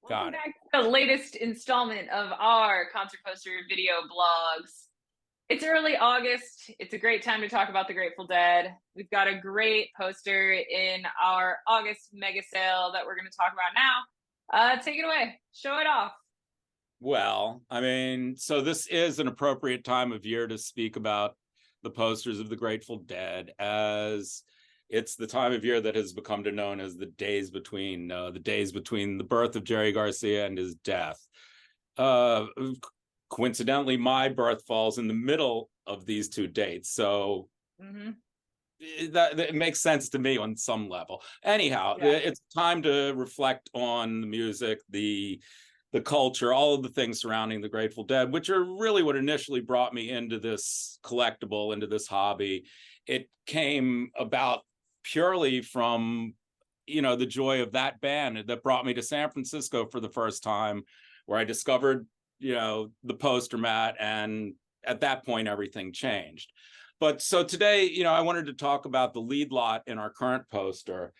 Welcome Got it. back to the latest installment of our concert poster video blogs. It's early August. It's a great time to talk about the Grateful Dead. We've got a great poster in our August mega sale that we're going to talk about now. Take it away. Show it off. Well, I mean, so this is an appropriate time of year to speak about the posters of the Grateful Dead, as it's the time of year that has become known as the days between the birth of Jerry Garcia and his death. Uh, Coincidentally, my birth falls in the middle of these two dates, so that it makes sense to me on some level. Anyhow, Yeah. it's time to reflect on the music, the culture, all of the things surrounding the Grateful Dead, which are really what initially brought me into this collectible, into this hobby. It came about purely from, the joy of that band that brought me to San Francisco for the first time, where I discovered, the poster mat, and at that point, everything changed. But so today, I wanted to talk about the lead lot in our current poster.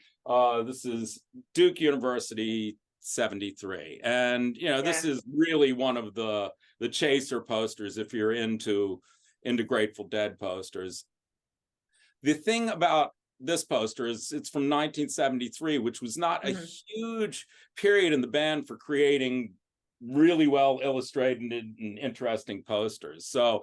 This is Duke University 73, and this is really one of the chaser posters if you're into Grateful Dead posters. The thing about this poster is it's from 1973, which was not a huge period in the band for creating really well illustrated and interesting posters. So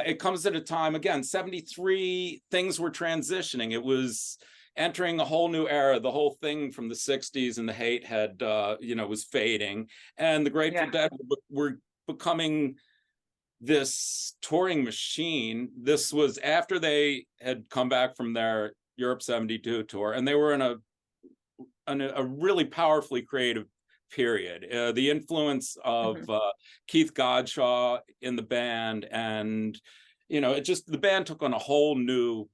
it comes at a time, again, 73, things were transitioning. It was entering a whole new era. The whole thing from the 60s and the hate had, was fading. And the Grateful Dead were becoming this touring machine. This was after they had come back from their Europe 72 tour, and they were in a really powerfully creative period. The influence of Keith Godshaw in the band, and the band took on a whole new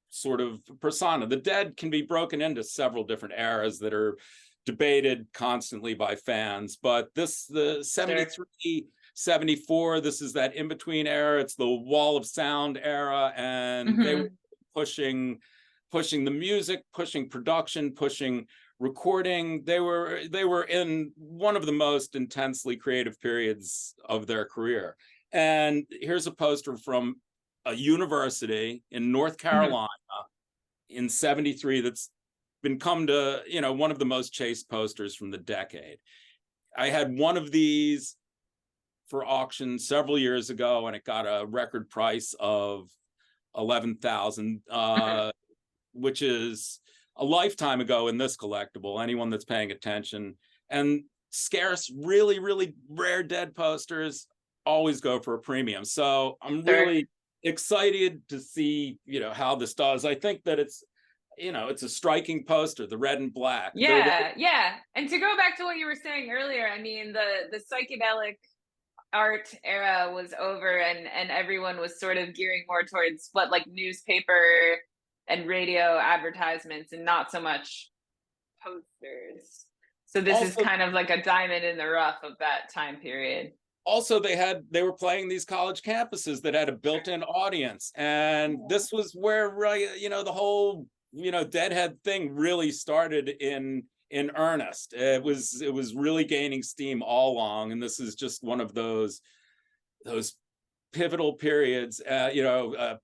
sort of persona. The Dead can be broken into several different eras that are debated constantly by fans, but the 73, 74, this is that in-between era. It's the wall of sound era, and they were pushing the music, pushing production, pushing recording. They were in one of the most intensely creative periods of their career. And here's a poster from a university in North Carolina in 73 that's become to one of the most chased posters from the decade. I had one of these for auction several years ago, and it got a record price of $11,000, which is a lifetime ago in this collectible. Anyone that's paying attention, and scarce, really, really rare Dead posters always go for a premium. So I'm really excited to see, how this does. I think that it's a striking poster, the red and black. Yeah. And to go back to what you were saying earlier, I mean, the psychedelic art era was over, and everyone was sort of gearing more towards like newspaper and radio advertisements, and not so much posters. So this is kind of like a diamond in the rough of that time period. Also, they were playing these college campuses that had a built-in audience, and this was where the whole Deadhead thing really started in earnest. It was really gaining steam all along, and this is just one of those pivotal periods.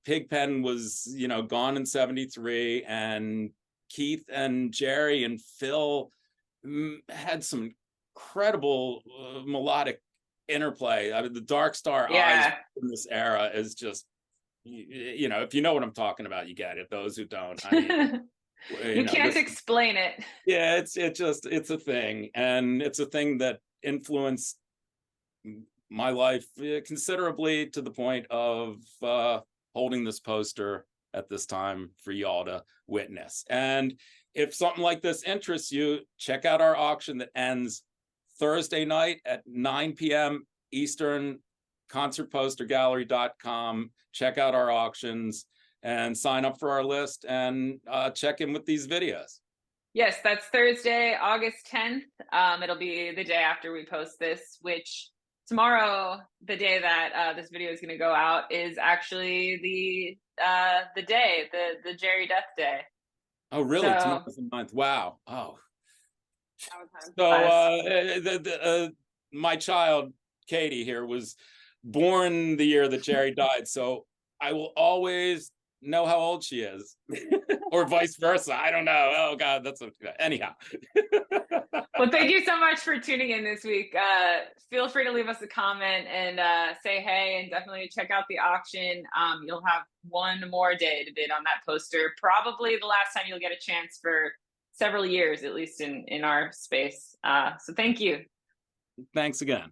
Pigpen was gone in 73, and Keith and Jerry and Phil had some incredible melodic interplay. I mean, the Dark Star Eyes in this era is just, if you know what I'm talking about, you get it. Those who don't, I mean, you can't explain it. Yeah, it's a thing, and it's a thing that influenced my life considerably, to the point of holding this poster at this time for y'all to witness. And if something like this interests you, check out our auction that ends Thursday night at 9 p.m. Eastern, concertpostergallery.com. Check out our auctions and sign up for our list, and check in with these videos. Yes, that's Thursday, August 10th. It'll be the day after we post this, which tomorrow, the day that this video is going to go out, is actually the Jerry death day. Oh, really? So, Tomorrow's the 9th. Wow. Oh, How time So flies. my child Katie here was born the year that Jerry died, so I will always know how old she is, or vice versa. I don't know. Oh God, anyhow. Well, thank you so much for tuning in this week. Feel free to leave us a comment and say hey, and definitely check out the auction. You'll have one more day to bid on that poster. Probably the last time you'll get a chance for several years, at least in our space. So thank you. Thanks again.